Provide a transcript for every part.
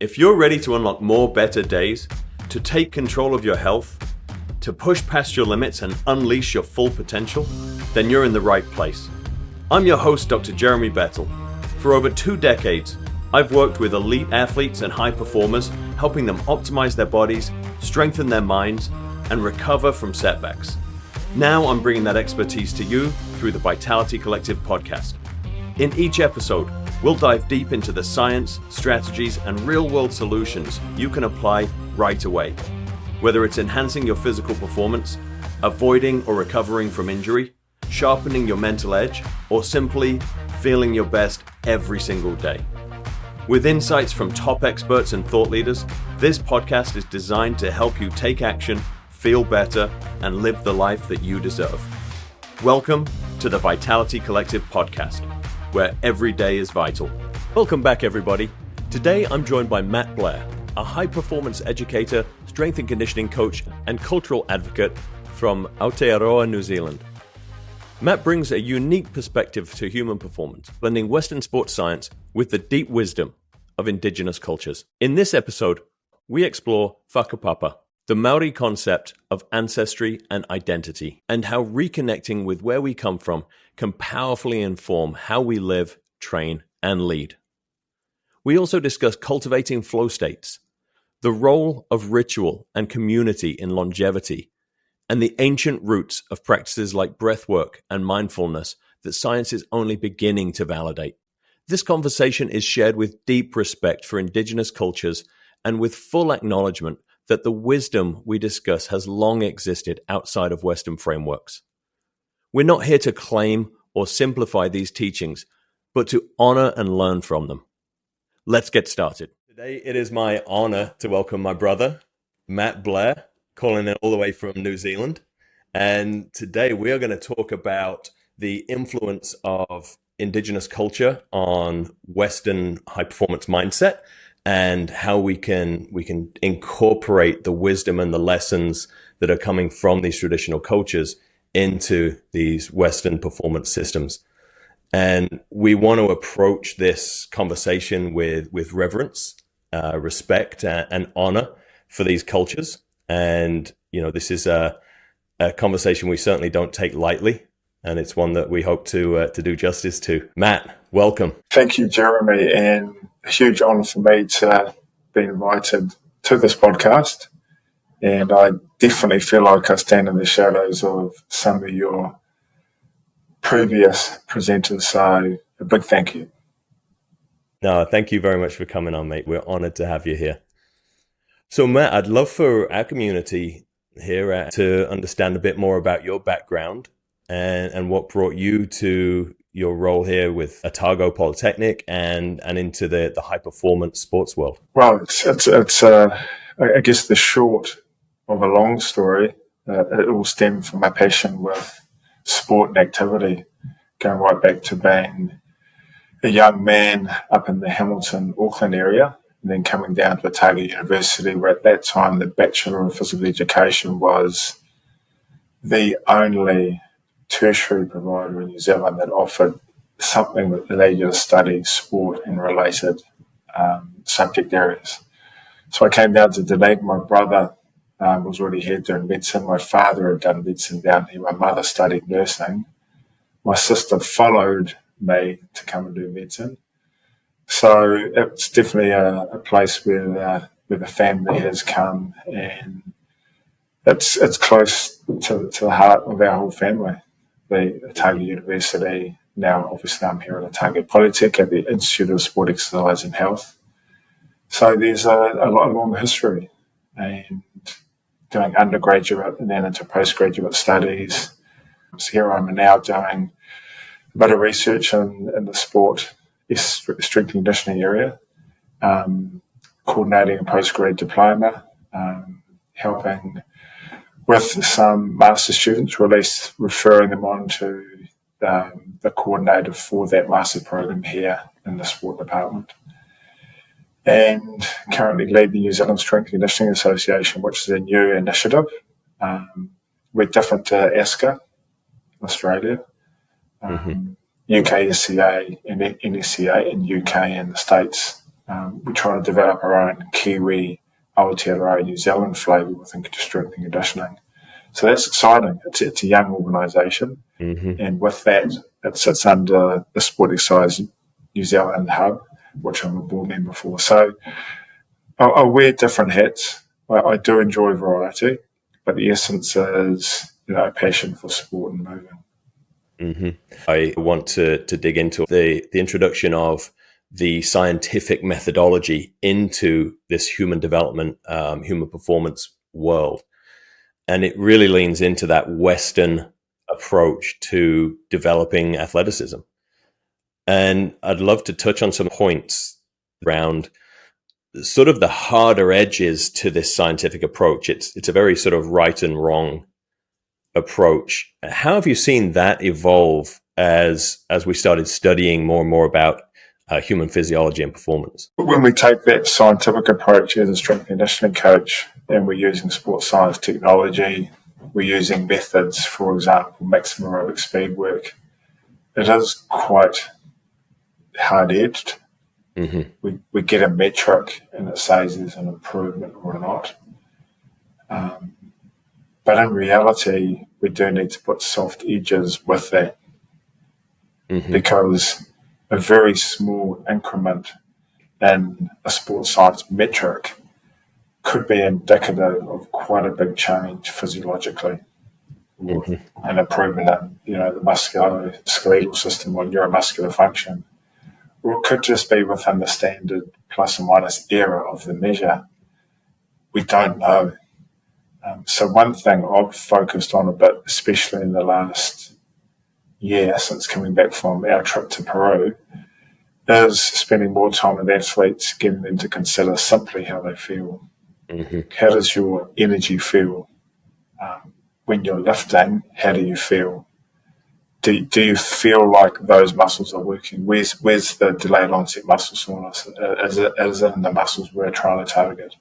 If you're ready to unlock more better days, to take control of your health, to push past your limits and unleash your full potential, then you're in the right place. I'm your host, Dr. Jeremy Bettle. For over 2 decades, I've worked with elite athletes and high performers, helping them optimize their bodies, strengthen their minds, and recover from setbacks. Now I'm bringing that expertise to you through the Vitality Collective podcast. In each episode, we'll dive deep into the science, strategies, and real-world solutions you can apply right away. Whether it's enhancing your physical performance, avoiding or recovering from injury, sharpening your mental edge, or simply feeling your best every single day. With insights from top experts and thought leaders, this podcast is designed to help you take action, feel better, and live the life that you deserve. Welcome to the Vitality Collective podcast, where every day is vital. Welcome back, everybody. Today, I'm joined by Matt Blair, a high-performance educator, strength and conditioning coach, and cultural advocate from Aotearoa, New Zealand. Matt brings a unique perspective to human performance, blending Western sports science with the deep wisdom of Indigenous cultures. In this episode, we explore fah-kah-pah-pah, the Māori concept of ancestry and identity, and how reconnecting with where we come from can powerfully inform how we live, train, and lead. We also discuss cultivating flow states, the role of ritual and community in longevity, and the ancient roots of practices like breathwork and mindfulness that science is only beginning to validate. This conversation is shared with deep respect for Indigenous cultures and with full acknowledgement that the wisdom we discuss has long existed outside of Western frameworks. We're not here to claim or simplify these teachings, but to honor and learn from them. Let's get started. Today, it is my honor to welcome my brother, Matt Blair, calling in all the way from New Zealand. And today we are going to talk about the influence of Indigenous culture on Western high performance mindset and how we can incorporate the wisdom and the lessons that are coming from these traditional cultures into these Western performance systems. And we want to approach this conversation with reverence, respect, and honor for these cultures. And, you know, this is a conversation we certainly don't take lightly. And it's one that we hope to do justice to. Matt, welcome. Thank you, Jeremy, and a huge honor for me to be invited to this podcast. And I definitely feel like I stand in the shadows of some of your previous presenters, so a big thank you. No, thank you very much for coming on, mate. We're honored to have you here. So, Matt, I'd love for our community here to understand a bit more about your background and what brought you to your role here with Otago Polytechnic and into the high performance sports world. Well, it's I guess the short of a long story. It all stemmed from my passion with sport and activity, going right back to being a young man up in the Hamilton, Auckland area, and then coming down to Otago University, where at that time the Bachelor of Physical Education was the only tertiary provider in New Zealand that offered something that allowed you to study sport and related subject areas. So I came down to Dunedin. My brother was already here doing medicine. My father had done medicine down here. My mother studied nursing. My sister followed me to come and do medicine. So it's definitely a place where the family has come, and it's close to the heart of our whole family. The Otago University, now obviously I'm here at Otago Polytechnic at the Institute of Sport, Exercise and Health. So there's a long history, and doing undergraduate and then into postgraduate studies. So here I'm now doing a bit of research in the sport, strength and conditioning area, coordinating a postgrad diploma, helping with some master students, referring them on to the coordinator for that master program here in the sport department. And currently lead the New Zealand Strength and Conditioning Association, which is a new initiative. We're different to ASCA, Australia, UK SCA and NSCA in UK and the States We try to develop our own Kiwi, Aotearoa, New Zealand flavour within strength and conditioning. So that's exciting. It's a young organisation, and with that, it sits under the Sport Exercise New Zealand hub, which I'm a board member for. So I wear different hats. I do enjoy variety, but the essence is, a passion for sport and moving. I want to dig into the introduction of the scientific methodology into this human development, human performance world. And it really leans into that Western approach to developing athleticism. And I'd love to touch on some points around sort of the harder edges to this scientific approach. It's a very sort of right and wrong approach. How have you seen that evolve as we started studying more and more about human physiology and performance? When we take that scientific approach as a strength and conditioning coach, and we're using sports science technology, we're using methods, for example, maximum aerobic speed work, it is quite hard-edged. We get a metric and it says there's an improvement or not. But in reality, we do need to put soft edges with that, because a very small increment in a sports science metric could be indicative of quite a big change physiologically, or an improvement in the musculoskeletal system or neuromuscular function. Or it could just be within the standard plus or minus error of the measure. We don't know. So one thing I've focused on a bit, especially in the last year since coming back from our trip to Peru, is spending more time with athletes, getting them to consider simply how they feel. How does your energy feel? When you're lifting, how do you feel? Do you feel like those muscles are working? Where's the delayed onset muscle soreness? Is it in the muscles we're trying to target?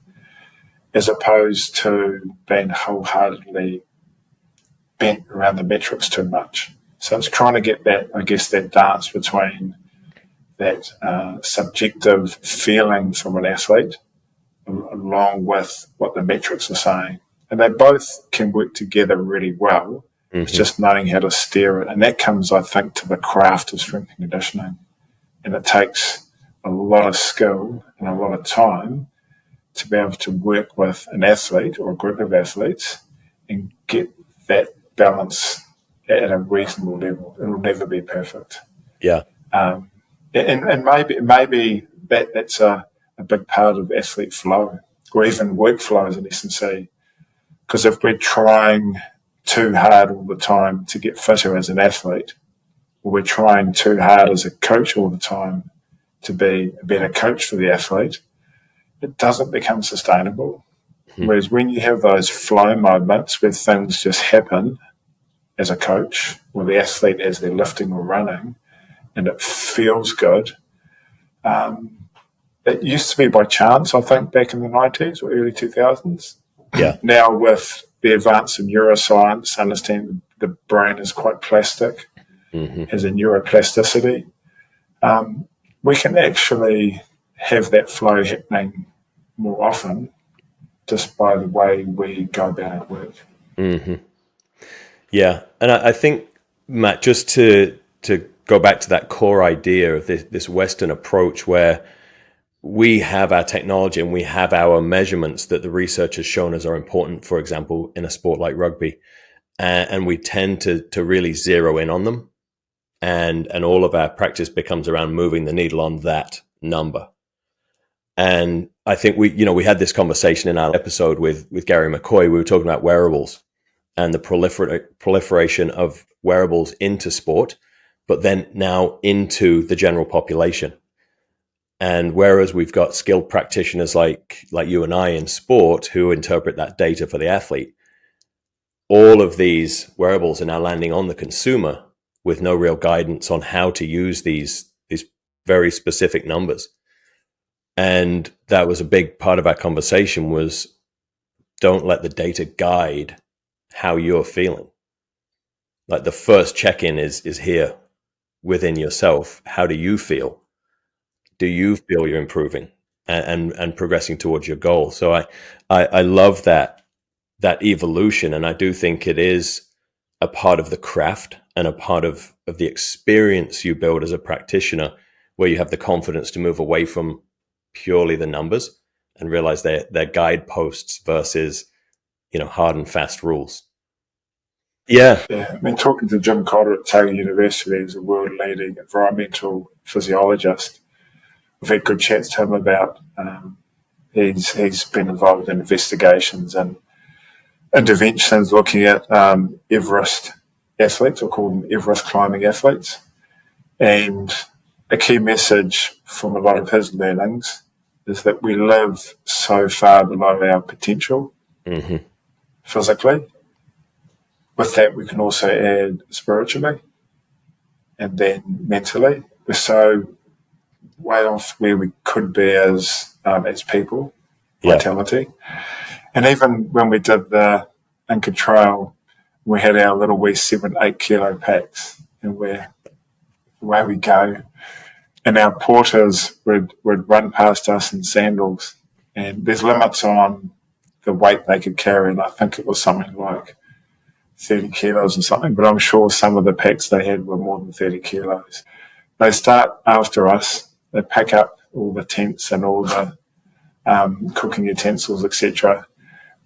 As opposed to being wholeheartedly bent around the metrics too much. So it's trying to get that dance between that subjective feeling from an athlete along with what the metrics are saying. And they both can work together really well. It's just knowing how to steer it. And that comes, I think, to the craft of strength and conditioning. And it takes a lot of skill and a lot of time to be able to work with an athlete or a group of athletes and get that balance at a reasonable level. It'll never be perfect. Yeah. And maybe that's a big part of athlete flow, or even workflow as an S&C. Because if we're trying too hard all the time to get fitter as an athlete, or we're trying too hard as a coach all the time to be a better coach for the athlete, it doesn't become sustainable. Whereas when you have those flow moments where things just happen as a coach or the athlete as they're lifting or running, and it feels good, it used to be by chance, I think, back in the 90s or early 2000s. Yeah. Now with the advance in neuroscience, understanding the brain is quite plastic, has a neuroplasticity, we can actually have that flow happening more often just by the way we go about our work. Yeah. And I think, Matt, just to go back to that core idea of this Western approach where we have our technology and we have our measurements that the research has shown us are important, for example, in a sport like rugby, and we tend to really zero in on them. And all of our practice becomes around moving the needle on that number. And I think we had this conversation in our episode with Gary McCoy. We were talking about wearables and the proliferation of wearables into sport, but then now into the general population. And whereas we've got skilled practitioners like you and I in sport who interpret that data for the athlete, all of these wearables are now landing on the consumer with no real guidance on how to use these very specific numbers. And that was a big part of our conversation was don't let the data guide how you're feeling. Like the first check-in is here within yourself. How do you feel? Do you feel you're improving? and progressing towards your goal. So I love that evolution, and I do think it is a part of the craft and a part of the experience you build as a practitioner, where you have the confidence to move away from purely the numbers and realize they're guideposts versus, hard and fast rules. Yeah. Yeah, I mean, talking to Jim Cotter at Otago University, as a world-leading environmental physiologist, we've had good chats to him about. He's been involved in investigations and interventions looking at Everest athletes, or call them Everest climbing athletes. And a key message from a lot of his learnings is that we live so far below our potential physically. With that, we can also add spiritually and then mentally. We're so way off where we could be as people, vitality. And even when we did the Inca Trail, we had our little wee 7-8 kilo packs, and away we go. And our porters would run past us in sandals, and there's limits on the weight they could carry, and I think it was something like 30 kilos or something, but I'm sure some of the packs they had were more than 30 kilos. They start after us, they pack up all the tents and all the cooking utensils, etc.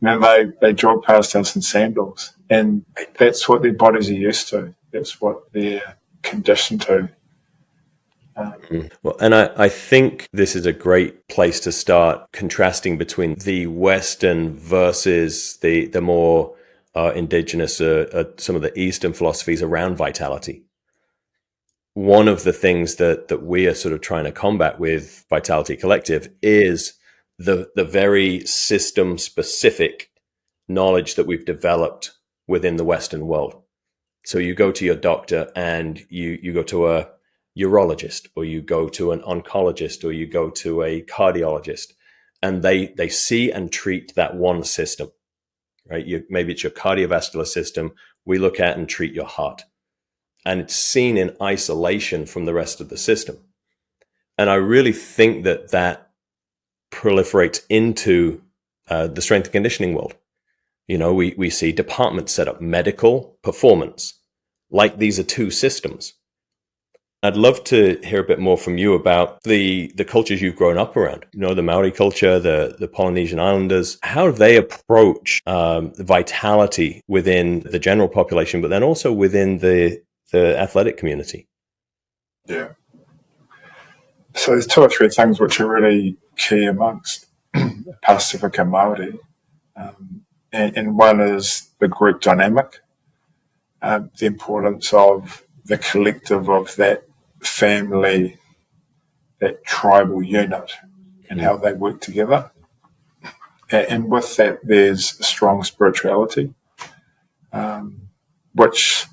And then they jog past us in sandals, and that's what their bodies are used to. That's what they're conditioned to. Well, and I think this is a great place to start contrasting between the Western versus the more Indigenous, some of the Eastern philosophies around vitality. One of the things that we are sort of trying to combat with Vitality Collective is the very system-specific knowledge that we've developed within the Western world. So you go to your doctor and you go to a urologist, or you go to an oncologist, or you go to a cardiologist, and they see and treat that one system, right? Maybe it's your cardiovascular system. We look at and treat your heart, and it's seen in isolation from the rest of the system. And I really think that proliferates into the strength and conditioning world. We see departments set up, medical, performance, like these are two systems. I'd love to hear a bit more from you about the cultures you've grown up around. The Maori culture, the Polynesian Islanders, how they approach vitality within the general population, but then also within the athletic community. Yeah. So there's 2 or 3 things which are really key amongst Pasifika Māori. And one is the group dynamic, the importance of the collective of that family, that tribal unit, and how they work together. And with that, there's strong spirituality, which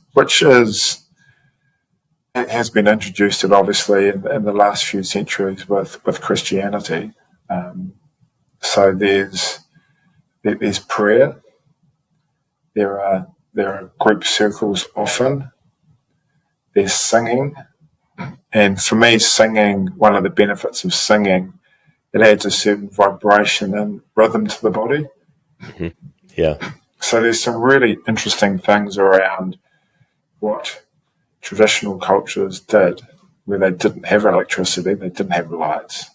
has been introduced, obviously, in the last few centuries with Christianity. So there's prayer. There are group circles often. There's singing. And for me, singing, one of the benefits of singing, it adds a certain vibration and rhythm to the body. Mm-hmm. Yeah. So there's some really interesting things around what traditional cultures did, where they didn't have electricity, they didn't have lights.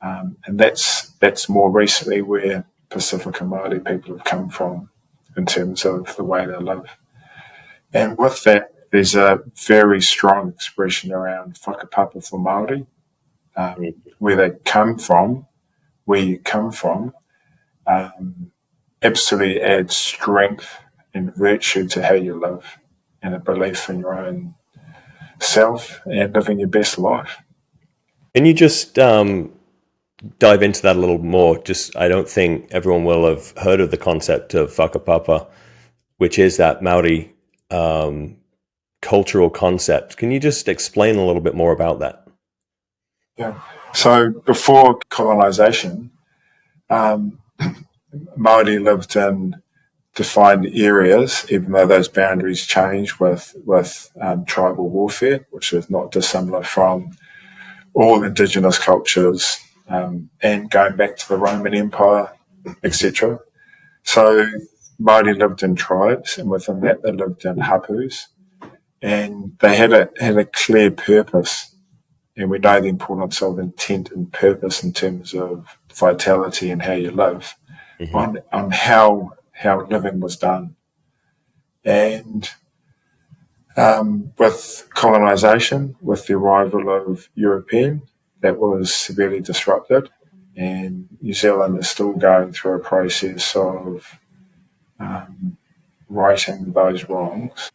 And that's more recently where Pasifika Māori people have come from in terms of the way they live. And with that, there's a very strong expression around whakapapa for Māori, where they come from, where you come from, absolutely adds strength and virtue to how you live, and a belief in your own self and living your best life. Can you just dive into that a little more? I don't think everyone will have heard of the concept of whakapapa, which is that Māori cultural concept. Can you just explain a little bit more about that? Yeah. So before colonisation, Māori lived in defined areas, even though those boundaries changed with tribal warfare, which is not dissimilar from all Indigenous cultures and going back to the Roman Empire, etc. So Māori lived in tribes, and within that they lived in hapus, and they had a clear purpose. And we know the importance of intent and purpose in terms of vitality and how you live, on how living was done. And with colonisation, with the arrival of European, that was severely disrupted, and New Zealand is still going through a process of righting those wrongs.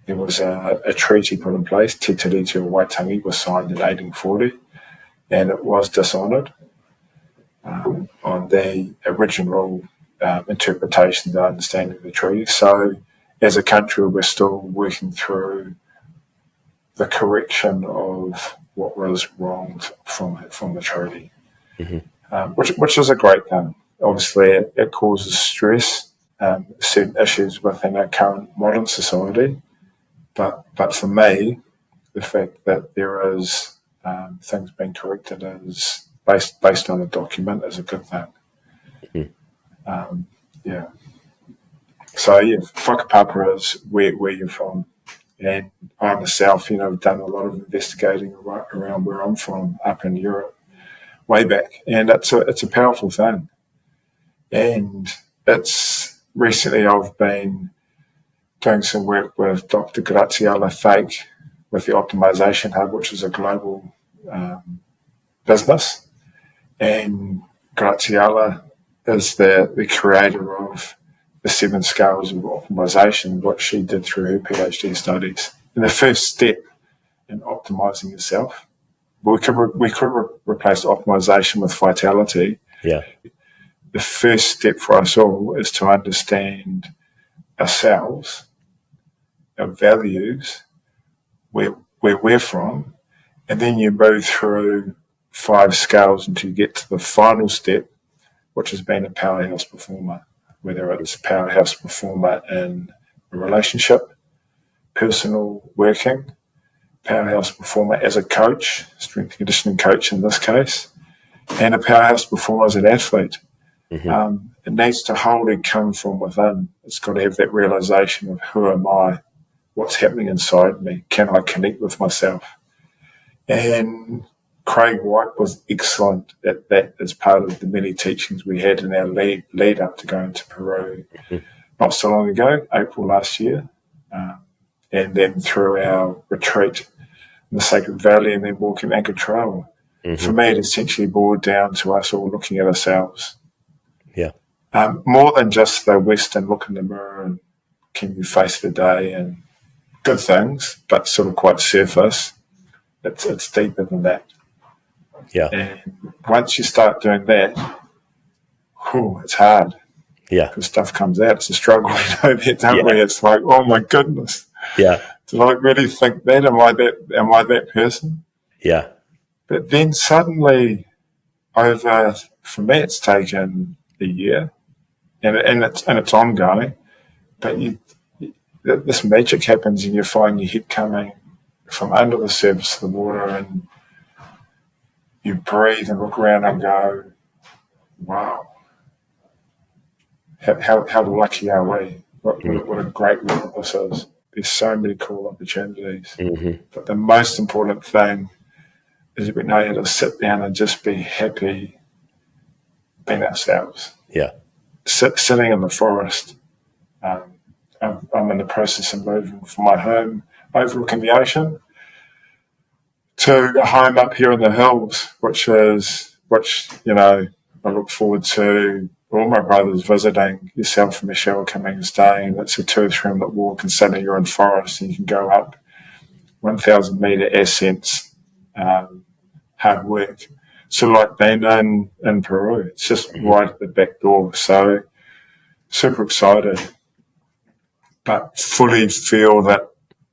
There was a treaty put in place, Te Tiriti o Waitangi was signed in 1840, and it was dishonoured on the original interpretation and understanding of the treaty. So as a country, we're still working through the correction of what was wronged from the treaty, which is a great thing. Obviously, it causes stress, certain issues within our current modern society. But for me, the fact that there is things being corrected is based on a document is a good thing. Yeah. So yeah, whakapapa is where you're from, and I myself, have done a lot of investigating around where I'm from, up in Europe, way back, and it's a powerful thing. And it's recently I've been doing some work with Dr. Graziella Fake with the Optimization Hub, which is a global business. And Graziella is the creator of the 7 scales of optimization, what she did through her PhD studies. And the first step in optimizing yourself, we could replace optimization with vitality. Yeah. The first step for us all is to understand ourselves, our values, where we're from, and then you move through 5 scales until you get to the final step, which has been a powerhouse performer, whether it's a powerhouse performer in a relationship, personal working, powerhouse performer as a coach, strength and conditioning coach in this case, and a powerhouse performer as an athlete. It needs to wholly come from within. It's got to have that realization of who am I, what's happening inside me, can I connect with myself? And Craig White was excellent at that as part of the many teachings we had in our lead up to going to Peru not so long ago, April last year, and then through our retreat in the Sacred Valley and then walking Aotearoa. For me, it essentially boiled down to us all looking at ourselves. Yeah. More than just the Western look in the mirror and can you face the day and good things, but sort of quite surface. It's deeper than that. Yeah. And once you start doing that, it's hard. Yeah. Because stuff comes out. It's a struggle, don't we? It's like, oh my goodness. Yeah. Did I really think that? Am I that person? Yeah. But then suddenly, for me, it's taken a year, and it's ongoing. But this magic happens, and you find your head coming from under the surface of the water, and you breathe and look around and go, wow, how lucky are we? What a great world this is. There's so many cool opportunities. But the most important thing is we know how to sit down and just be happy being ourselves. Yeah. Sitting in the forest. I'm in the process of moving from my home overlooking the ocean to a home up here in the hills, which I look forward to all my brothers visiting, yourself and Michelle coming and staying. It's a 2 or 3 minute walk, and suddenly you're in forest and you can go up 1,000 metre ascents, hard work. So like being in Peru, it's just right at the back door. So super excited, but fully feel that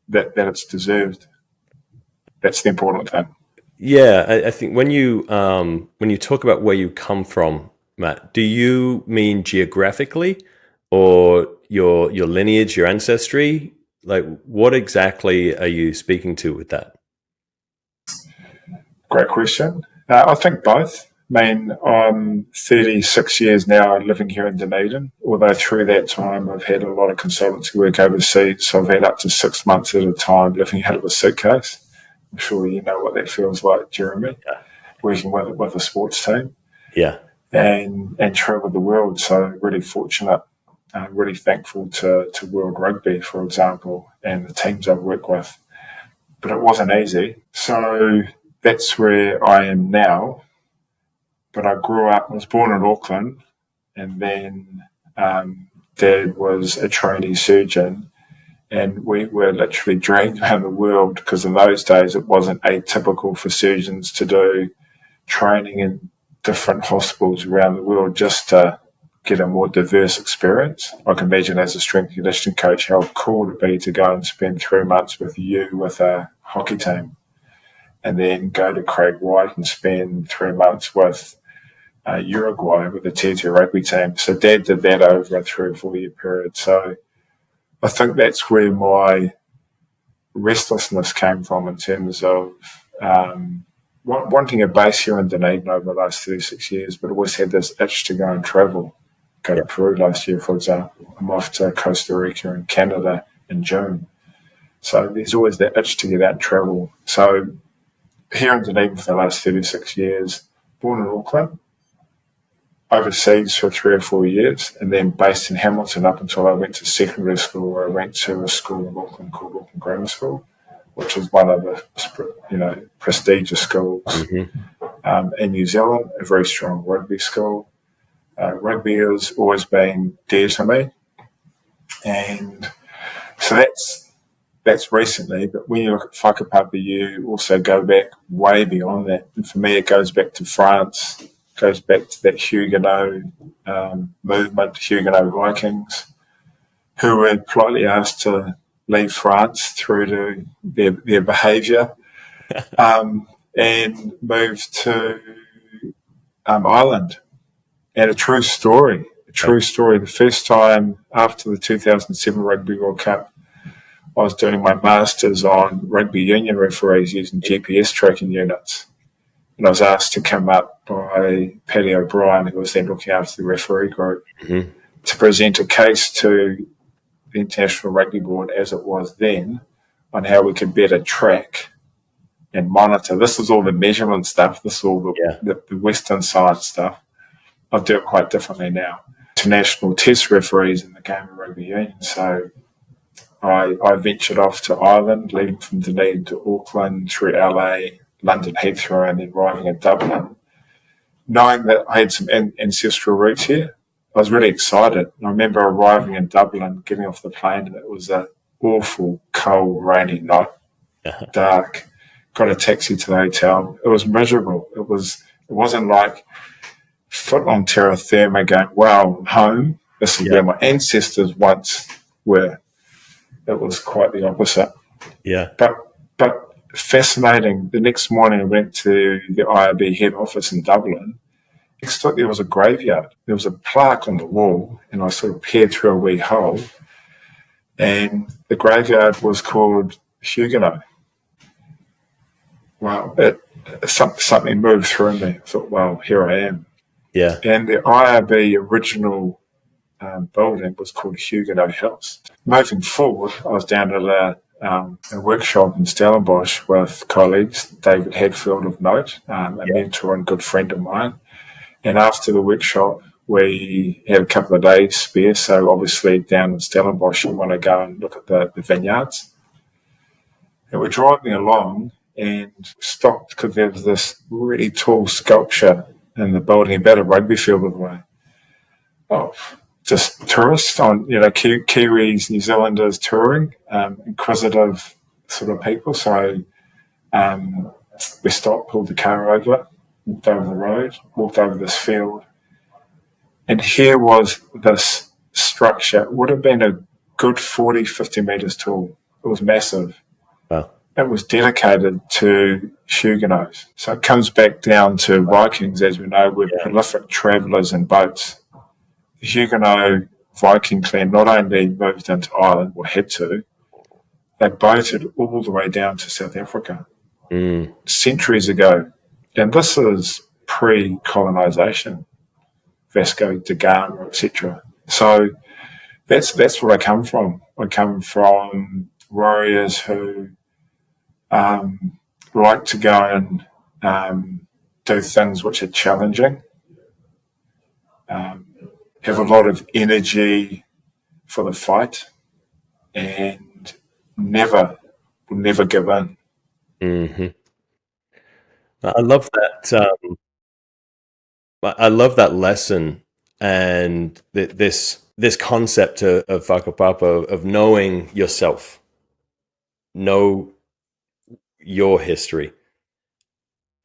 it's deserved. That's the important thing. Yeah, I think when you talk about where you come from, Matt, do you mean geographically or your lineage, your ancestry? Like, what exactly are you speaking to with that? Great question. I think both. I mean, I'm 36 years now living here in Dunedin, although through that time I've had a lot of consultancy work overseas, so I've had up to 6 months at a time living out of a suitcase. I'm sure you know what that feels like, Jeremy, working with a sports team Yeah. and travel the world. So really fortunate, really thankful to World Rugby, for example, and the teams I've worked with. But it wasn't easy. So that's where I am now. But I was born in Auckland, and then Dad was a trainee surgeon, and we were literally dragged around the world because in those days it wasn't atypical for surgeons to do training in different hospitals around the world just to get a more diverse experience. I can imagine as a strength and conditioning coach how cool it'd be to go and spend 3 months with a hockey team, and then go to Craig White and spend 3 months with Uruguay with the Tier 2 rugby team. So Dad did that over a 3 or 4 year period. So I think that's where my restlessness came from in terms of wanting a base here in Dunedin over the last 36 years, but always had this itch to go and travel. Go to Peru last year, for example. I'm off to Costa Rica and Canada in June. So there's always that itch to get out and travel. So here in Dunedin for the last 36 years, born in Auckland, overseas for 3 or 4 years, and then based in Hamilton up until I went to secondary school, where I went to a school in Auckland called Auckland Grammar School, which is one of the prestigious schools in New Zealand, a very strong rugby school. Rugby has always been dear to me, and so that's recently. But when you look at whakapapa, you also go back way beyond that. And for me, it goes back to France. Goes back to that Huguenot movement, Huguenot Vikings, who were politely asked to leave France through to their behaviour and moved to Ireland. And a true story. The first time after the 2007 Rugby World Cup, I was doing my masters on rugby union referees using GPS tracking units. And I was asked to come up by Paddy O'Brien, who was then looking after the referee group, to present a case to the International Rugby Board, as it was then, on how we could better track and monitor. This is all the measurement stuff. This is all the Western science stuff. I do it quite differently now. International test referees in the game of rugby union. So I ventured off to Ireland, leaving from Dunedin to Auckland, through LA, London Heathrow, and then arriving in Dublin. Knowing that I had some ancestral roots here, I was really excited. And I remember arriving in Dublin, getting off the plane, and it was an awful, cold, rainy night, dark. Got a taxi to the hotel. It was miserable. It wasn't like footlong terra firma going, wow, I'm home. This is where my ancestors once were. It was quite the opposite. Yeah. But fascinating. The next morning I went to the IRB head office in Dublin. Next to it there was a graveyard. There was a plaque on the wall, and I sort of peered through a wee hole, and the graveyard was called Huguenot. Wow. Something moved through me. I thought, well, here I am. Yeah. And the IRB original building was called Huguenot House. Moving forward, I was down at a workshop in Stellenbosch with colleagues, David Hadfield of note, a mentor and good friend of mine. And after the workshop, we had a couple of days spare. So obviously down in Stellenbosch, you want to go and look at the vineyards. And we're driving along and stopped because there was this really tall sculpture in the building, about a rugby field away. Oh, just tourists on, Kiwis, New Zealanders touring, inquisitive sort of people. So we stopped, pulled the car over, walked over the road, walked over this field, and here was this structure. It would have been a good 40, 50 metres tall. It was massive. Wow. It was dedicated to Huguenots. So it comes back down to Vikings, as we know, we're prolific travellers in boats. The Huguenot Viking clan not only moved into Ireland, or had to, they boated all the way down to South Africa centuries ago. And this is pre-colonisation, Vasco da Gama, etc. So that's where I come from. I come from warriors who like to go and do things which are challenging, have a lot of energy for the fight, and will never give in. Mm-hmm. I love that. I love that lesson and this concept of whakapapa, of knowing yourself, know your history.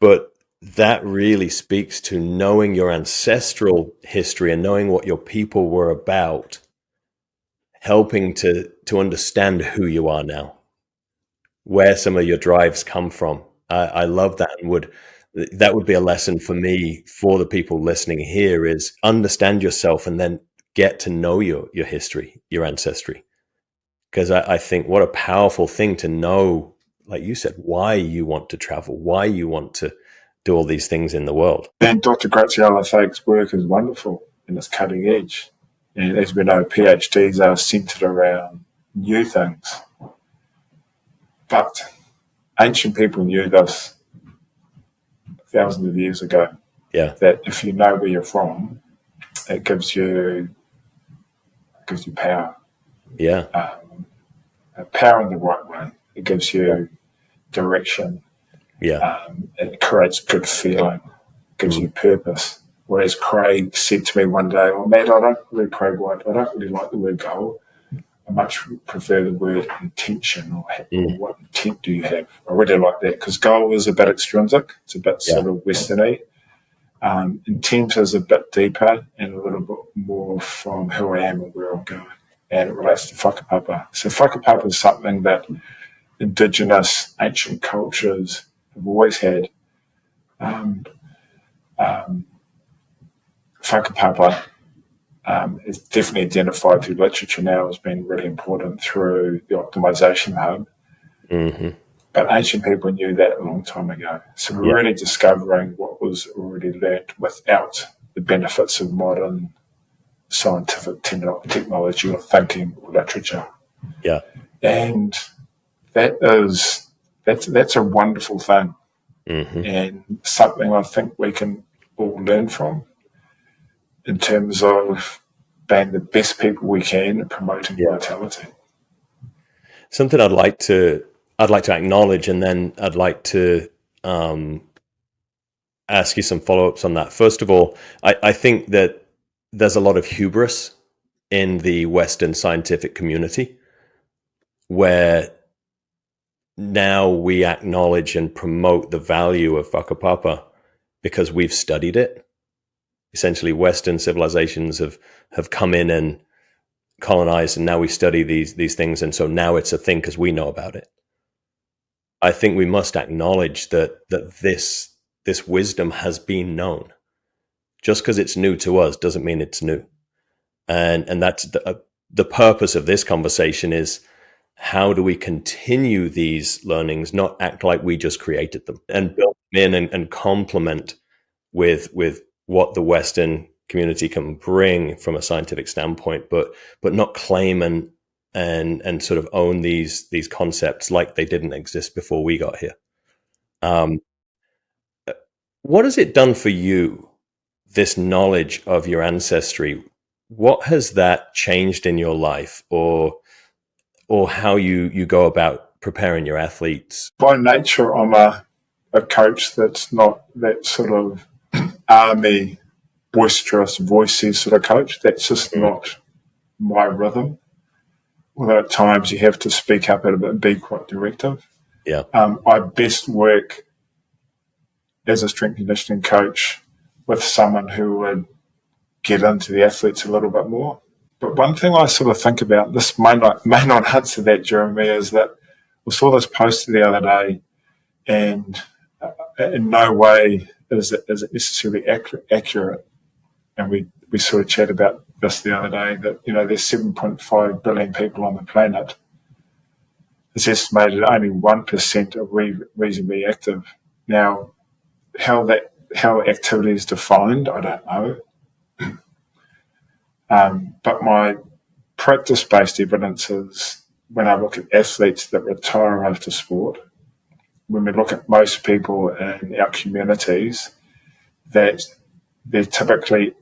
But that really speaks to knowing your ancestral history and knowing what your people were about, helping to understand who you are now, where some of your drives come from. I love that, and that would be a lesson for me, for the people listening here, is understand yourself and then get to know your history, your ancestry. Because I think what a powerful thing to know, like you said, why you want to travel, why you want to do all these things in the world. And Dr. Graziella Fake's work is wonderful and it's cutting edge. And as we know, PhDs are centred around new things. But ancient people knew this thousands of years ago. Yeah. That if you know where you're from, it gives you power. Yeah. Power in the right way. It gives you direction. Yeah. It creates good feeling. Gives you purpose. Whereas Craig said to me one day, "Well, Matt, I don't really like the word goal. I much prefer the word intention, or what intent do you have?" I really like that, because goal is a bit extrinsic. It's a bit sort of Western-y. Intent is a bit deeper and a little bit more from who I am and where I'm going. And it relates to whakapapa. So whakapapa is something that Indigenous ancient cultures have always had. Whakapapa is definitely identified through literature now as being really important through the optimization hub. Mm-hmm. But ancient people knew that a long time ago. So we're really discovering what was already learnt without the benefits of modern scientific technology or thinking or literature. Yeah. And that's a wonderful thing. Mm-hmm. And something I think we can all learn from, in terms of being the best people we can and promoting vitality. Something I'd like to acknowledge, and then I'd like to ask you some follow-ups on that. First of all, I think that there's a lot of hubris in the Western scientific community, where now we acknowledge and promote the value of whakapapa because we've studied it. Essentially, Western civilizations have come in and colonized, and now we study these things, and so now it's a thing because we know about it. I think we must acknowledge that this wisdom has been known. Just because it's new to us doesn't mean it's new. And that's the purpose of this conversation, is how do we continue these learnings, not act like we just created them, and build them in and complement with what the Western community can bring from a scientific standpoint, but not claim and sort of own these concepts like they didn't exist before we got here. What has it done for you, this knowledge of your ancestry? What has that changed in your life, or how you go about preparing your athletes? By nature, I'm a coach that's not that sort of army, boisterous, voicey sort of coach. That's just not my rhythm. Although at times you have to speak up a bit and be quite directive. Yeah. I best work as a strength conditioning coach with someone who would get into the athletes a little bit more. But one thing I sort of think about, this may not answer that, Jeremy, is that we saw this post the other day, and in no way is it necessarily accurate. And we sort of chat about this the other day, that, there's 7.5 billion people on the planet. It's estimated only 1% are reasonably active. Now, how activity is defined, I don't know. But my practice-based evidence is when I look at athletes that retire after sport, when we look at most people in our communities, that they're typically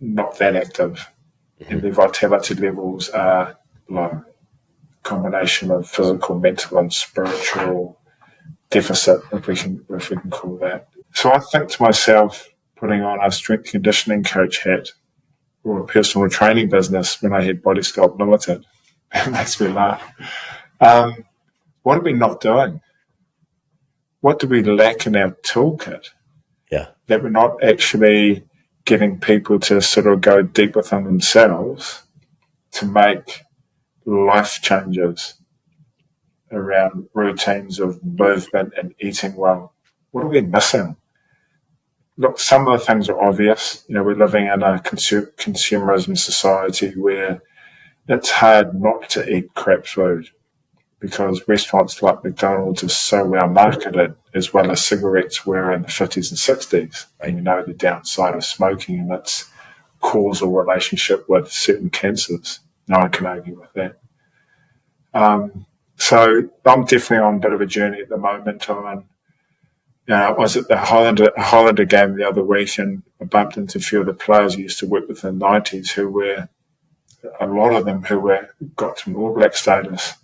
not that active, and their vitality levels are low. Combination of physical, mental, and spiritual deficit, if we can call that. So I think to myself, putting on a strength conditioning coach hat or a personal training business when I had Body Sculpt Limited, it makes me laugh. What are we not doing? What do we lack in our toolkit? Yeah. That we're not actually getting people to sort of go deep within themselves to make life changes around routines of movement and eating well. What are we missing? Look, some of the things are obvious. We're living in a consumerism society where it's hard not to eat crap food because restaurants like McDonald's are so well marketed, as well as cigarettes were in the 50s and 60s. And the downside of smoking and its causal relationship with certain cancers. No one can argue with that. So I'm definitely on a bit of a journey at the moment. I was at the Highlander game the other week, and I bumped into a few of the players I used to work with in the 90s a lot of them got to All Black status.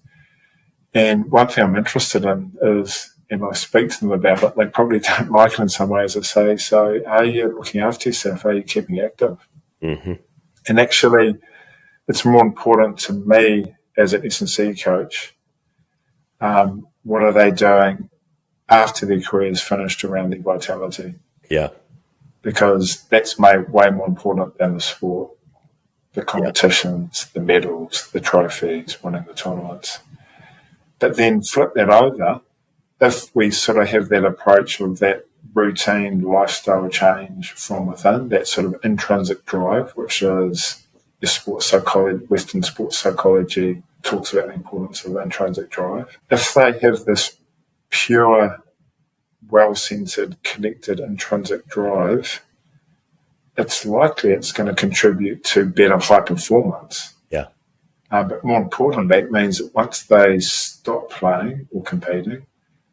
And one thing I'm interested in is, and I speak to them about it, they probably don't like it in some ways. I say, so are you looking after yourself? Are you keeping active? Mm-hmm. And actually, it's more important to me as an S&C coach, what are they doing after their career is finished around their vitality? Yeah. Because that's way more important than the sport, the competitions, the medals, the trophies, winning the tournaments. But then flip that over, if we sort of have that approach of that routine lifestyle change from within, that sort of intrinsic drive, which is your sports psychology, Western sports psychology talks about the importance of intrinsic drive. If they have this pure, well-centered, connected intrinsic drive, it's likely it's going to contribute to better high performance. Yeah. But more importantly, that means that once they stop playing or competing,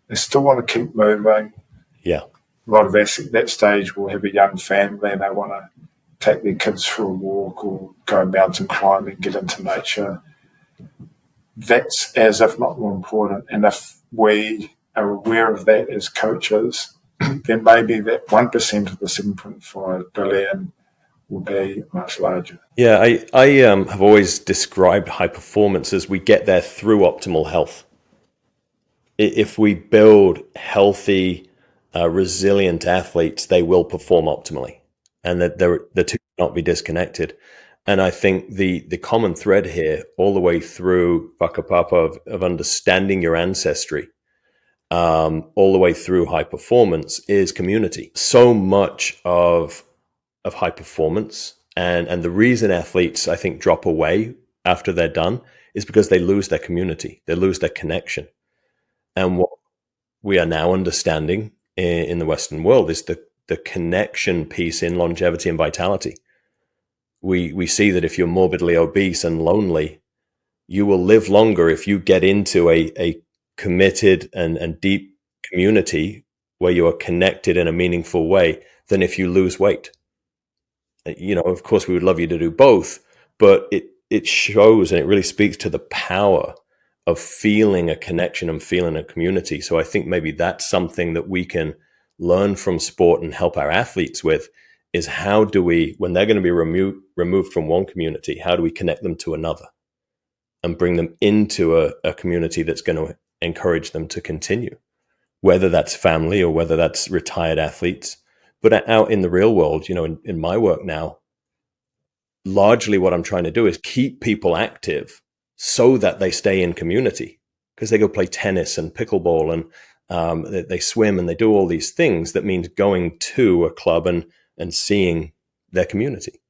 they still want to keep moving. Yeah. A lot of us at that stage will have a young family and they want to take their kids for a walk or go mountain climbing, get into nature. That's as if not more important. And if we are aware of that as coaches, then maybe that 1% of the 7.5 billion will be much larger. Yeah, I have always described high performance as we get there through optimal health. If we build healthy, resilient athletes, they will perform optimally, and that the two cannot be disconnected. And I think the common thread here, all the way through whakapapa of understanding your ancestry, all the way through high performance, is community. So much of high performance and the reason athletes, I think, drop away after they're done is because they lose their community, they lose their connection. And what we are now understanding in the Western world is the connection piece in longevity and vitality. We see that if you're morbidly obese and lonely, you will live longer if you get into a committed and deep community where you are connected in a meaningful way than if you lose weight. Of course, we would love you to do both, but it shows and it really speaks to the power of feeling a connection and feeling a community. So I think maybe that's something that we can learn from sport and help our athletes with, is how do we, when they're going to be removed from one community, how do we connect them to another and bring them into a community that's going to encourage them to continue, whether that's family or whether that's retired athletes. But out in the real world, in my work now, largely what I'm trying to do is keep people active so that they stay in community, because they go play tennis and pickleball and they swim and they do all these things. That means going to a club and seeing their community.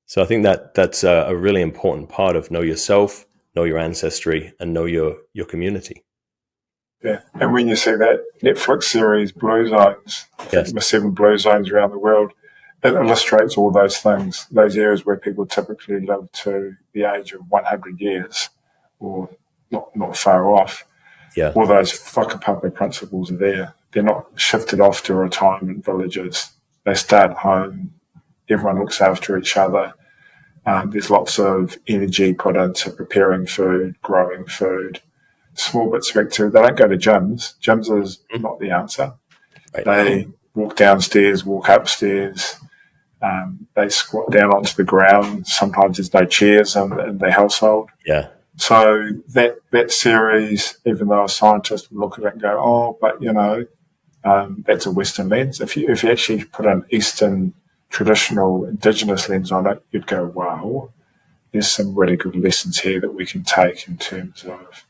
So I think that's a really important part of know yourself, know your ancestry, and know your community. Yeah. And when you see that Netflix series, Blue Zones, I think Yes. there were 7 blue zones around the world, it illustrates all those things, those areas where people typically live to the age of 100 years or not far off. Yeah. All those whakapapa principles are there. They're not shifted off to retirement villages. They start at home. Everyone looks after each other. There's lots of energy put into preparing food, growing food, small bits of activity. They don't go to gyms. Gyms is not the answer. Right. They walk downstairs, walk upstairs. They squat down onto the ground. Sometimes there's no chairs in the household. Yeah. So that series, even though a scientist would look at it and go, oh, but that's a Western lens. If you actually put an Eastern traditional Indigenous lens on it, you'd go, wow, there's some really good lessons here that we can take in terms of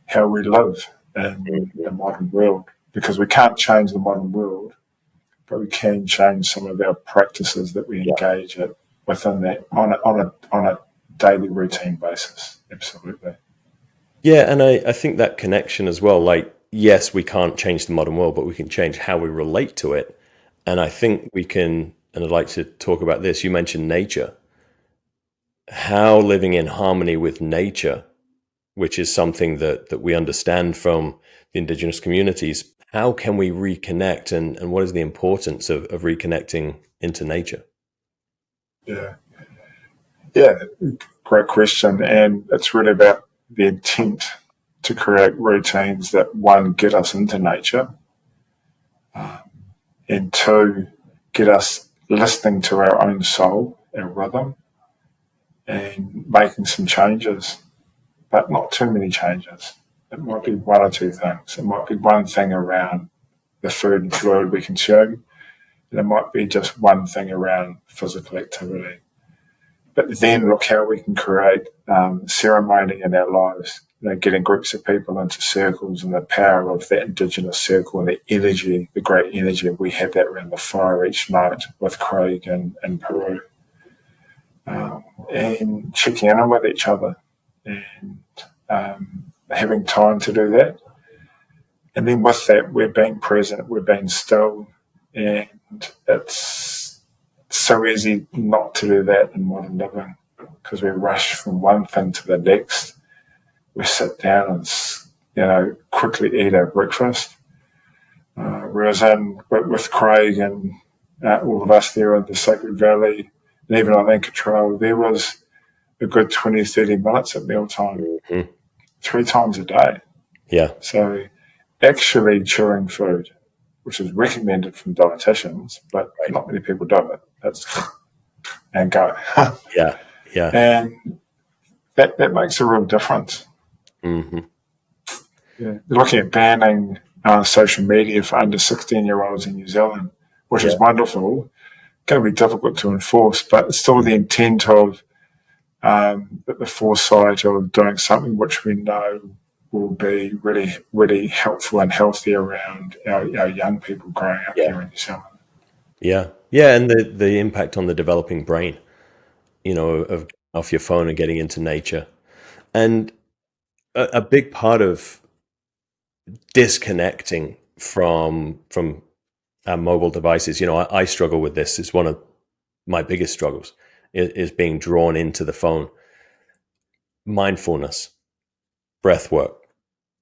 how we live in the modern world. Because we can't change the modern world, but we can change some of our practices that we engage in within that on a daily routine basis. Absolutely. Yeah, and I think that connection as well, like, yes, we can't change the modern world, but we can change how we relate to it. And I think we can, and I'd like to talk about this. You mentioned nature. How living in harmony with nature, which is something that we understand from the Indigenous communities, how can we reconnect, and what is the importance of reconnecting into nature? Yeah. Yeah, great question. And it's really about the intent to create routines that, one, get us into nature, and two, get us listening to our own soul, our rhythm, and making some changes, but not too many changes. It might be one or two things. It might be one thing around the food and fluid we consume, and it might be just one thing around physical activity. But then look how we can create ceremony in our lives, getting groups of people into circles, and the power of that Indigenous circle and the energy, the great energy. We have that around the fire each night with Craig in Peru. And checking in with each other and having time to do that. And then with that, we're being present, we're being still, and it's so easy not to do that in modern living because we rush from one thing to the next. We sit down and quickly eat our breakfast. Whereas with Craig and all of us there in the Sacred Valley, and even on Aotearoa, there was a good 20, 30 minutes at mealtime, 3 times a day. Yeah. So actually chewing food, which is recommended from dietitians, but not many people do it. That's and go. Yeah. Yeah. And that makes a real difference. Mm-hmm. Yeah. They're looking at banning social media for under 16-year-olds in New Zealand, which is wonderful. Going to be difficult to enforce, but it's still the intent of the foresight of doing something which we know will be really, really helpful and healthy around our young people growing up here in New Zealand. Yeah. Yeah. And the impact on the developing brain, of off your phone and getting into nature. And a big part of disconnecting from our mobile devices, I struggle with this. It's one of my biggest struggles is being drawn into the phone. Mindfulness, breathwork,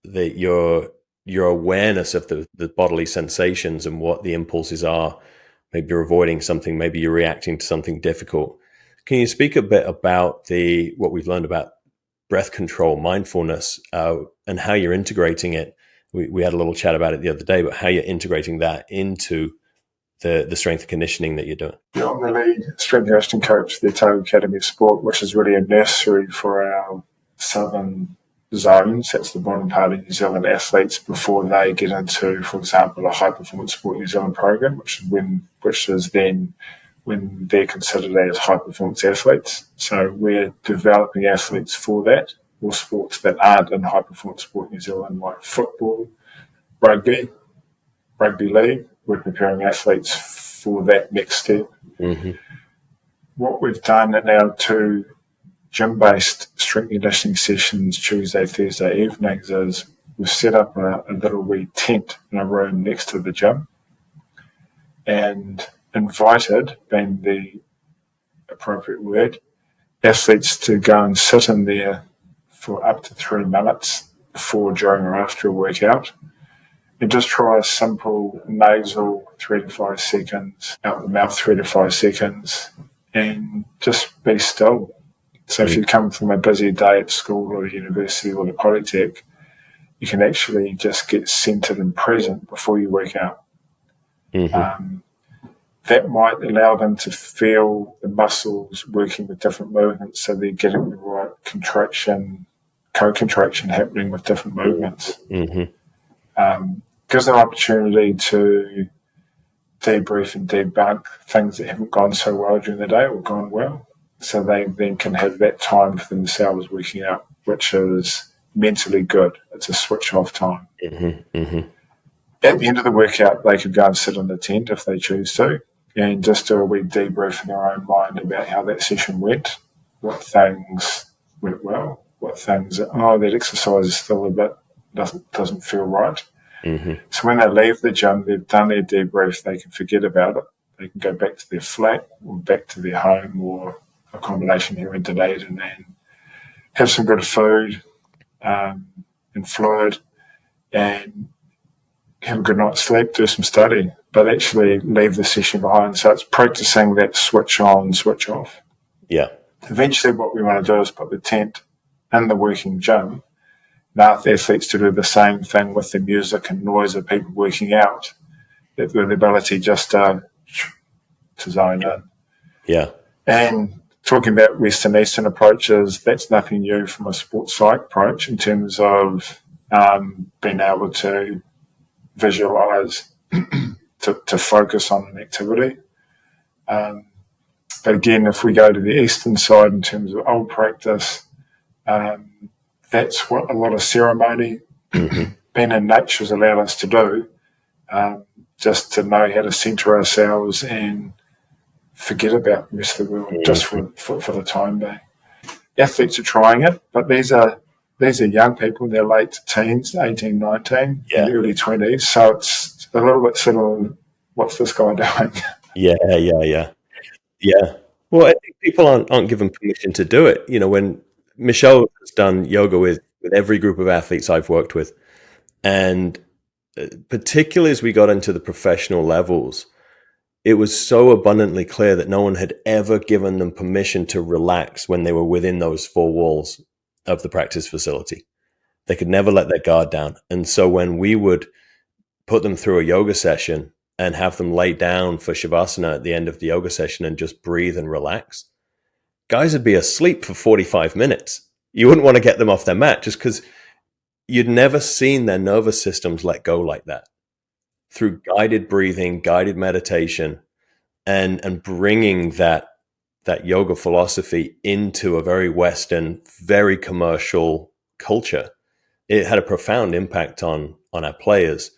your awareness of the bodily sensations and what the impulses are. Maybe you're avoiding something, maybe you're reacting to something difficult. Can you speak a bit about what we've learned about breath control, mindfulness, and how you're integrating it? We had a little chat about it the other day, but how you're integrating that into the strength and conditioning that you're doing. Yeah, I'm the lead strength and conditioning coach for the Otago Academy of Sport, which is really a nursery for our southern zones. That's the bottom part of New Zealand athletes before they get into, for example, a high performance sport New Zealand program, which is then when they're considered as high performance athletes. So we're developing athletes for that, or sports that aren't in high performance sport New Zealand, like football, rugby league. We're preparing athletes for that next step. Mm-hmm. What we've done in our 2 gym-based strength and conditioning sessions Tuesday, Thursday evenings is we've set up a little wee tent in a room next to the gym, and invited, being the appropriate word, athletes to go and sit in there for up to 3 minutes before, during, or after a workout, and just try a simple nasal 3 to 5 seconds, out the mouth 3 to 5 seconds, and just be still. So if you come from a busy day at school or university or the Polytechnic, you can actually just get centered and present before you work out. That might allow them to feel the muscles working with different movements, so they're getting the right contraction, co-contraction happening with different movements. Gives them an opportunity to debrief and debunk things that haven't gone so well during the day or gone well, so they then can have that time for themselves working out, which is mentally good. It's a switch off time. At the end of the workout, they could go and sit in the tent if they choose to, and just do a wee debrief in their own mind about how that session went, what things went well, what things, that exercise is still a bit, doesn't feel right. So when they leave the gym, they've done their debrief, they can forget about it. They can go back to their flat or back to their home or accommodation here in Dunedin and have some good food and fluid, and have a good night's sleep, do some study, but actually leave the session behind. So it's practicing that switch on, switch off. Yeah. Eventually what we want to do is put the tent in the working gym and ask the athletes to do the same thing with the music and noise of people working out, with the ability just to zone in. Yeah. And talking about West and Eastern approaches, that's nothing new from a sports psych approach in terms of being able to visualize, to focus on an activity. But again, if we go to the Eastern side in terms of old practice, that's what a lot of ceremony, being in nature, has allowed us to do, just to know how to centre ourselves and forget about the rest of the world just for the time being. Athletes are trying it, but these are young people in their late teens, 18, 19, and early 20s, so it's a little bit sort of, what's this guy doing? Yeah. Well, I think people aren't given permission to do it. When Michelle has done yoga with every group of athletes I've worked with, and particularly as we got into the professional levels, it was so abundantly clear that no one had ever given them permission to relax when they were within those four walls of the practice facility. They could never let their guard down. And so when we would put them through a yoga session and have them lay down for Shavasana at the end of the yoga session and just breathe and relax, guys would be asleep for 45 minutes. You wouldn't want to get them off their mat just because you'd never seen their nervous systems let go like that. Through guided breathing, guided meditation, and bringing that yoga philosophy into a very Western, very commercial culture, it had a profound impact on our players.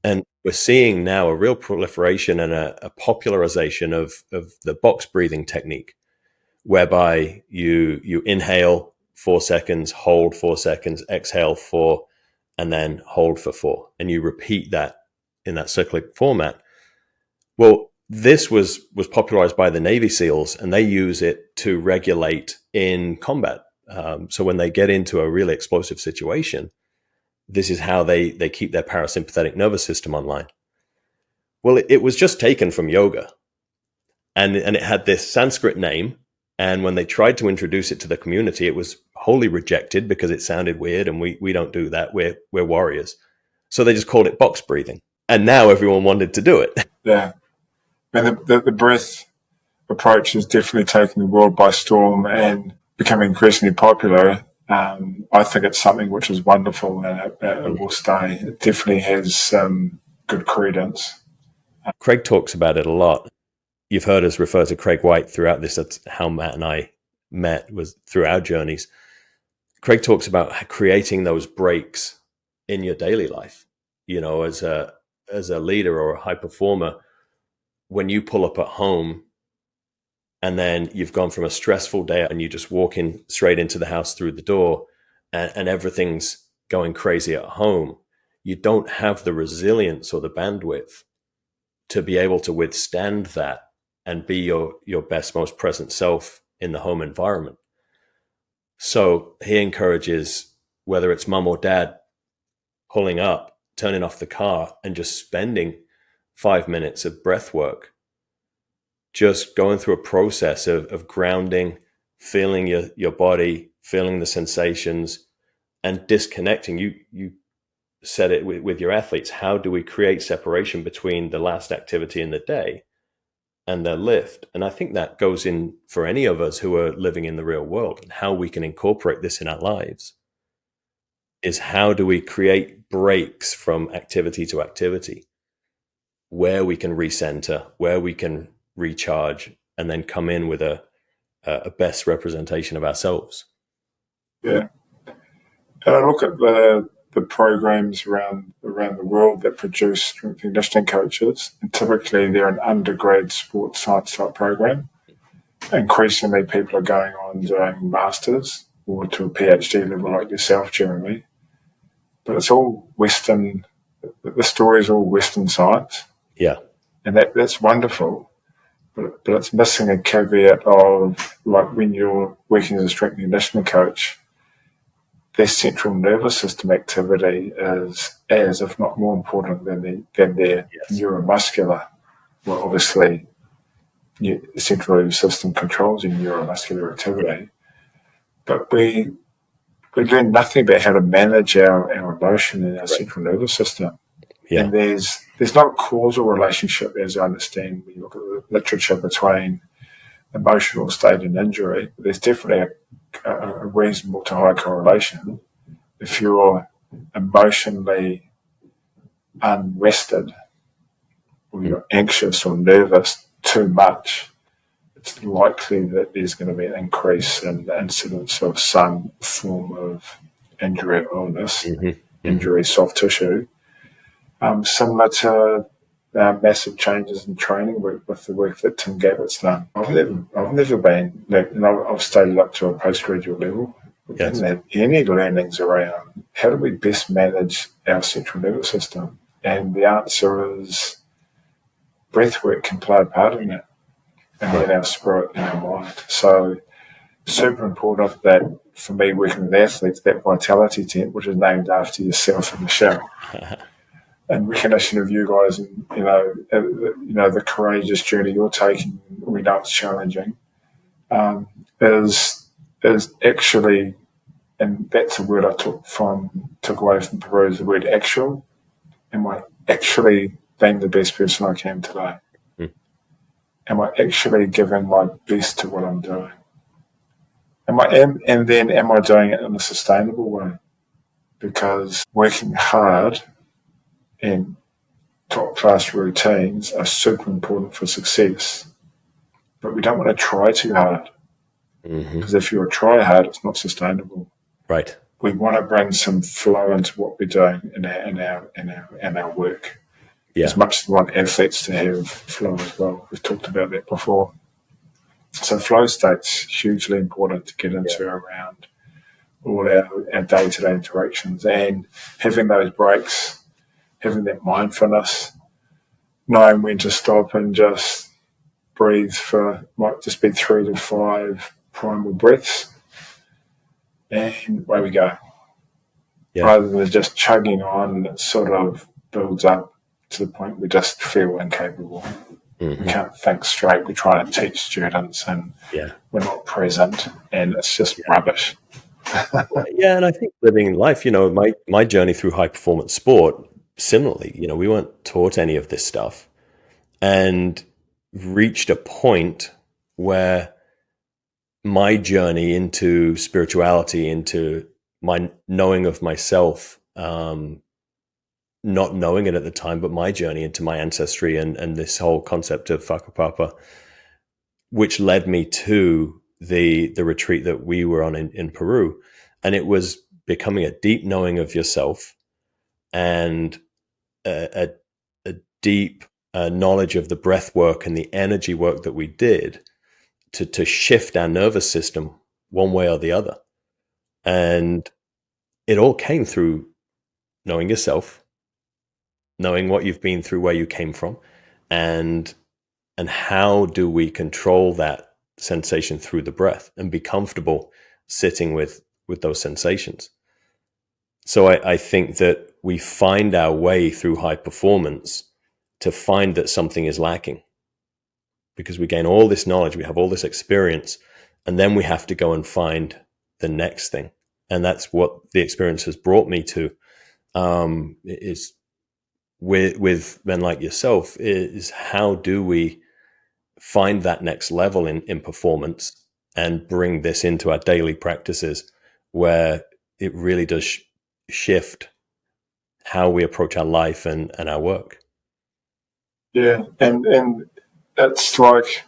And we're seeing now a real proliferation and a popularization of the box breathing technique, whereby you inhale 4 seconds, hold 4 seconds, exhale 4, and then hold for 4. And you repeat that in that cyclic format. Well, this was popularized by the Navy SEALs, and they use it to regulate in combat. So when they get into a really explosive situation, this is how they keep their parasympathetic nervous system online. Well, it was just taken from yoga, and it had this Sanskrit name. And when they tried to introduce it to the community, it was wholly rejected because it sounded weird, and we don't do that. We're warriors. So they just called it box breathing. And now everyone wanted to do it. Yeah. And the breath approach has definitely taken the world by storm and becoming increasingly popular. I think it's something which is wonderful, and it will stay. It definitely has good credence. Craig talks about it a lot. You've heard us refer to Craig White throughout this. That's how Matt and I met, was through our journeys. Craig talks about creating those breaks in your daily life. As a leader or a high performer, when you pull up at home and then you've gone from a stressful day and you just walk in straight into the house through the door, and everything's going crazy at home, you don't have the resilience or the bandwidth to be able to withstand that and be your best, most present self in the home environment. So he encourages, whether it's mum or dad, pulling up, turning off the car, and just spending 5 minutes of breath work, just going through a process of grounding, feeling your body, feeling the sensations, and disconnecting. You said it with your athletes. How do we create separation between the last activity in the day and their lift? And I think that goes in for any of us who are living in the real world, and how we can incorporate this in our lives is, how do we create breaks from activity to activity where we can recenter, where we can recharge, and then come in with a best representation of ourselves. Yeah. And I look at the programs around the world that produce strength and conditioning coaches, and typically they're an undergrad sports science type program. Increasingly, people are going on doing masters or to a PhD level like yourself, Jeremy. But it's all Western. The story is all Western science. Yeah, and that's wonderful. But it's missing a caveat of, like, when you're working as a strength and conditioning coach, their central nervous system activity is as, if not more important than their neuromuscular. Well, obviously, the central nervous system controls your neuromuscular activity, but we learn nothing about how to manage our emotion in our central nervous system. yeah, And there's not a causal relationship, as I understand, when you look at the literature, between emotional state and injury. There's definitely a reasonable to high correlation. If you're emotionally unrested, or you're anxious or nervous too much, it's likely that there's going to be an increase in the incidence of some form of injury or illness, injury, soft tissue, similar to massive changes in training with the work that Tim Gabbett's done. I've never been, and I've studied up to a postgraduate level. We didn't have any learnings around how do we best manage our central nervous system, and the answer is breathwork can play a part in it, and in our spirit and our mind. So super important that, for me, working with athletes, that vitality tent, which is named after yourself and Michelle, and recognition of you guys, and the courageous journey you're taking. We know it's challenging. Is actually, and that's a word I took away from Peru, is the word actual. Am I actually being the best person I can today? Am I actually giving my best to what I'm doing? And then am I doing it in a sustainable way? Because working hard and top-class routines are super important for success, but we don't want to try too hard, because if you're a try-hard, it's not sustainable. Right. We want to bring some flow into what we're doing in our work. Yeah. As much as we want athletes to have flow as well. We've talked about that before. So flow state's hugely important to get into around all our day-to-day interactions, and having those breaks, having that mindfulness, knowing when to stop and just breathe for, might just be 3 to 5 primal breaths, and away we go. Yeah. Rather than just chugging on, and it sort of builds up to the point we just feel incapable. We can't think straight. We're trying to teach students, and we're not present, and it's just rubbish. Yeah, and I think living life, my journey through high performance sport, similarly, we weren't taught any of this stuff, and reached a point where my journey into spirituality, into my knowing of myself, not knowing it at the time, but my journey into my ancestry and this whole concept of fah-kah-pah-pah, which led me to the retreat that we were on in Peru. And it was becoming a deep knowing of yourself, and a deep knowledge of the breath work and the energy work that we did to shift our nervous system one way or the other. And it all came through knowing yourself, knowing what you've been through, where you came from, and how do we control that sensation through the breath and be comfortable sitting with those sensations. So I think that we find our way through high performance to find that something is lacking, because we gain all this knowledge, we have all this experience, and then we have to go and find the next thing. And that's what the experience has brought me to, is with men like yourself, is how do we find that next level in performance and bring this into our daily practices, where it really does shift how we approach our life and our work. Yeah, and it's like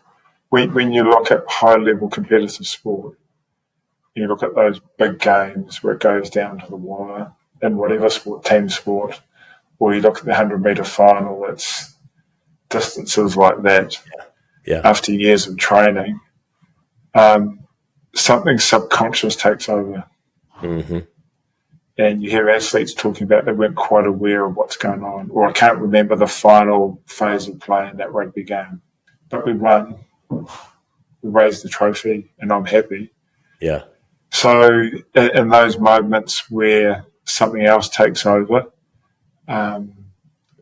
when you look at high-level competitive sport, you look at those big games where it goes down to the wire in whatever sport, team sport, or you look at the 100-metre final, it's distances like that. Yeah. After years of training, something subconscious takes over. Mm-hmm. And you hear athletes talking about they weren't quite aware of what's going on, or I can't remember the final phase of play in that rugby game, but we won, we raised the trophy, and I'm happy. Yeah. So in those moments where something else takes over, I'm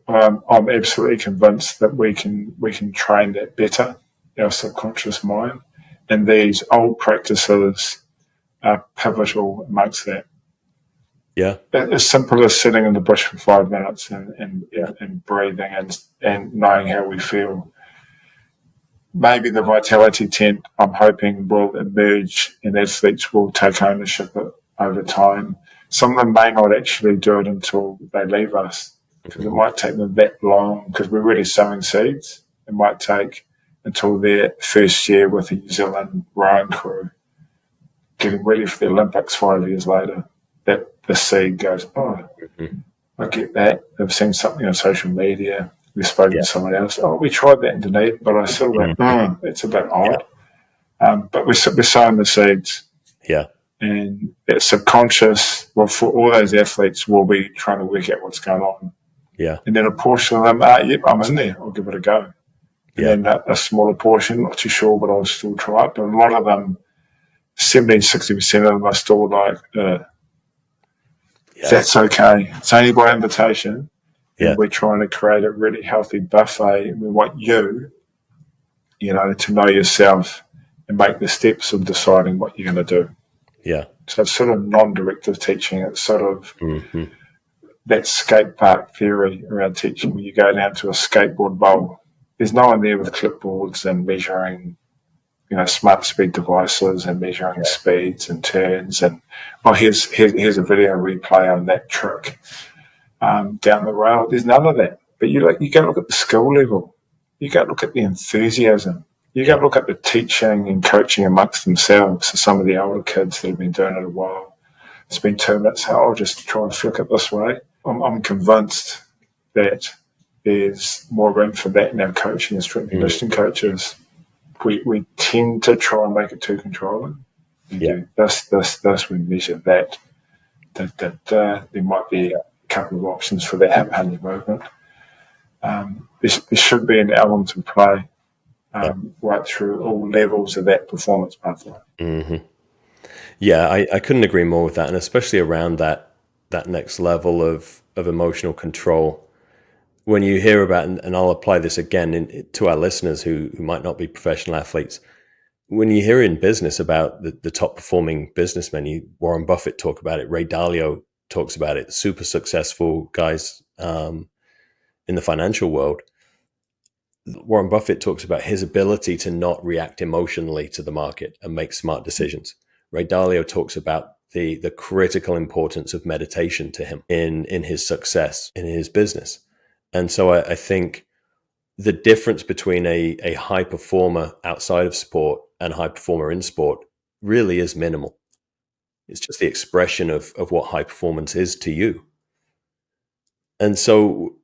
absolutely convinced that we can train that better, our subconscious mind, and these old practices are pivotal amongst that. Yeah. As simple as sitting in the bush for 5 minutes and breathing and knowing how we feel. Maybe the vitality tent, I'm hoping, will emerge and athletes will take ownership over time. Some of them may not actually do it until they leave us, because it might take them that long, because we're really sowing seeds. It might take until their first year with the New Zealand rowing crew, getting ready for the Olympics 5 years later, that the seed goes, I get that. They've seen something on social media. We've spoken to someone else. Oh, we tried that in Dunedin, but I still went, it's a bit odd. But we're sowing the seeds. Yeah. And that subconscious, well, for all those athletes, will be trying to work out what's going on. Yeah. And then a portion of them, yep, I'm in there. I'll give it a go. And then a smaller portion, not too sure, but I'll still try it. But a lot of them, 70, 60% of them are still like, that's okay. It's only by invitation. And we're trying to create a really healthy buffet. And we want you, to know yourself and make the steps of deciding what you're going to do. Yeah. So it's sort of non-directive teaching. It's sort of that skate park theory around teaching, where you go down to a skateboard bowl. There's no one there with clipboards and measuring, smart speed devices and measuring speeds and turns. And here's a video replay on that trick down the rail. There's none of that. But you go look at the skill level. You go look at the enthusiasm. You go look at the teaching and coaching amongst themselves. So some of the older kids that have been doing it a while, it's been 2 minutes. I'll just try and flick it this way. I'm convinced that there's more room for that in our coaching and strength and conditioning coaches. We tend to try and make it too controlling. We do this, we measure that. There might be a couple of options for that haphazard movement. There should be an element of play right through all levels of that performance pathway. Mm-hmm. Yeah, I couldn't agree more with that, and especially around that next level of emotional control. When you hear about, and I'll apply this again to our listeners who might not be professional athletes, when you hear in business about the top performing businessmen, Warren Buffett talk about it, Ray Dalio talks about it, super successful guys in the financial world. Warren Buffett talks about his ability to not react emotionally to the market and make smart decisions. Ray Dalio talks about the critical importance of meditation to him in his success in his business. And so I think the difference between a high performer outside of sport and high performer in sport really is minimal. It's just the expression of what high performance is to you. And so,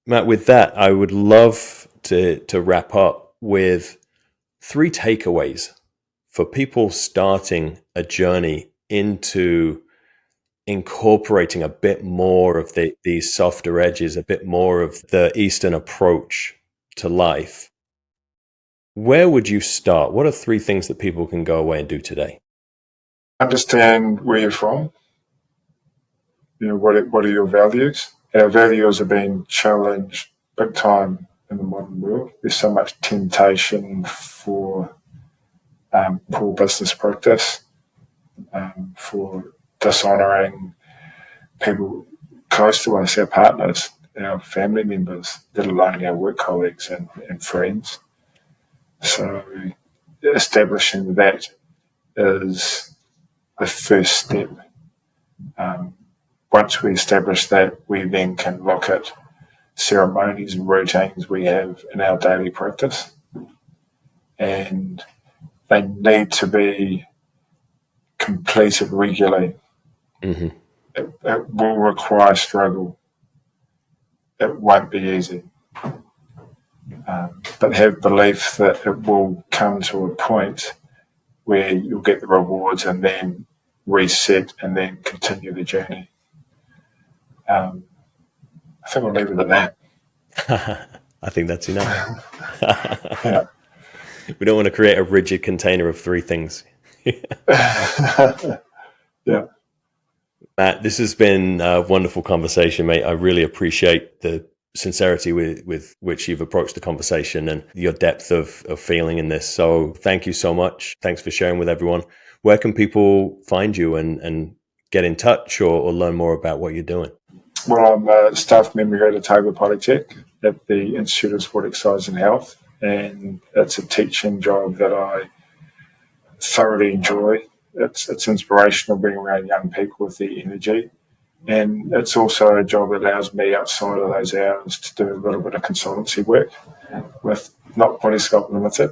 Matt, with that, I would love to wrap up with 3 takeaways for people starting a journey into incorporating a bit more of these softer edges, a bit more of the Eastern approach to life, where would you start? What are 3 things that people can go away and do today? Understand where you're from. What are your values? And our values are being challenged big time in the modern world. There's so much temptation for poor business practice, for dishonouring people close to us, our partners, our family members, let alone our work colleagues and friends. So establishing that is the first step. Once we establish that, we then can look at ceremonies and routines we have in our daily practice. And they need to be completed regularly. Mm-hmm. It will require struggle. It won't be easy. But have belief that it will come to a point where you'll get the rewards and then reset and then continue the journey. I think I'll leave it at that. I think that's enough. Yeah. We don't want to create a rigid container of 3 things. Yeah. Matt, this has been a wonderful conversation, mate. I really appreciate the sincerity with which you've approached the conversation and your depth of feeling in this. So thank you so much. Thanks for sharing with everyone. Where can people find you and get in touch or learn more about what you're doing? Well, I'm a staff member here at Otago Polytechnic at the Institute of Sport, Exercise and Health, and it's a teaching job that I thoroughly enjoy. It's inspirational being around young people with the energy, and it's also a job that allows me outside of those hours to do a little bit of consultancy work with not Polyscope Limited,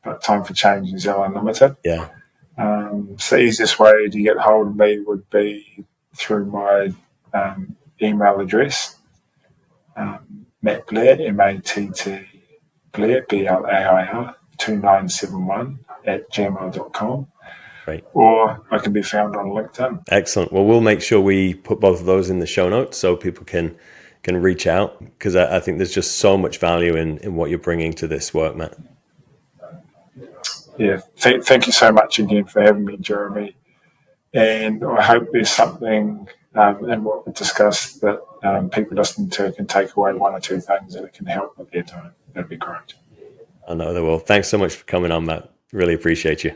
but Time for Change New Zealand Limited. Yeah. So the easiest way to get hold of me would be through my email address, Matt Blair, MATT Blair, BLAIR 2971 @gmail.com. Right. Or I can be found on LinkedIn. Excellent. Well, we'll make sure we put both of those in the show notes so people can reach out, because I think there's just so much value in what you're bringing to this work, Matt. Yeah. Thank you so much again for having me, Jeremy. And I hope there's something in what we discussed that people listening to can take away 1 or 2 things that it can help with their time. That'd be great. I know they will. Thanks so much for coming on, Matt. Really appreciate you.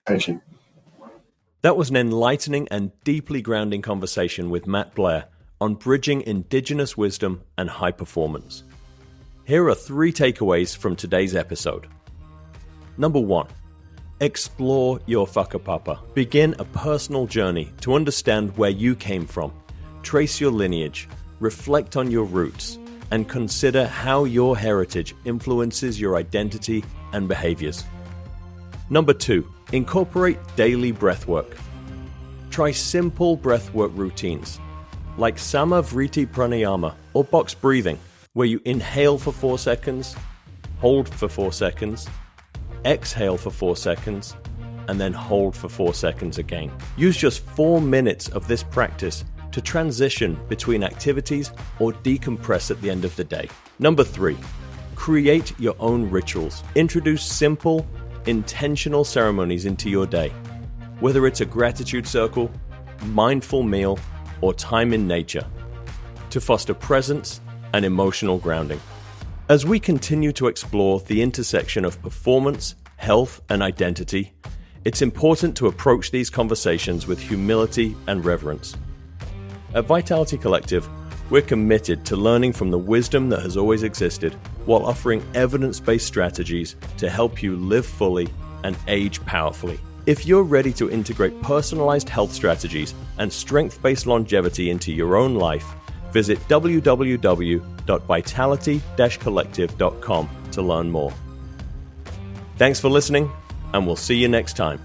Thank you. That was an enlightening and deeply grounding conversation with Matt Blair on bridging Indigenous wisdom and high performance. Here are 3 takeaways from today's episode. Number 1. Explore your whakapapa. Begin a personal journey to understand where you came from, trace your lineage, reflect on your roots, and consider how your heritage influences your identity and behaviors. Number 2. Incorporate daily breathwork. Try simple breathwork routines like Samavriti Pranayama or box breathing, where you inhale for 4 seconds, hold for 4 seconds, exhale for 4 seconds, and then hold for 4 seconds again. Use just 4 minutes of this practice to transition between activities or decompress at the end of the day. Number 3. Create your own rituals. Introduce simple, intentional ceremonies into your day, whether it's a gratitude circle, mindful meal, or time in nature, to foster presence and emotional grounding. As we continue to explore the intersection of performance, health, and identity, it's important to approach these conversations with humility and reverence. At Vitality Collective, we're committed to learning from the wisdom that has always existed while offering evidence-based strategies to help you live fully and age powerfully. If you're ready to integrate personalized health strategies and strength-based longevity into your own life, visit www.vitality-collective.com to learn more. Thanks for listening, and we'll see you next time.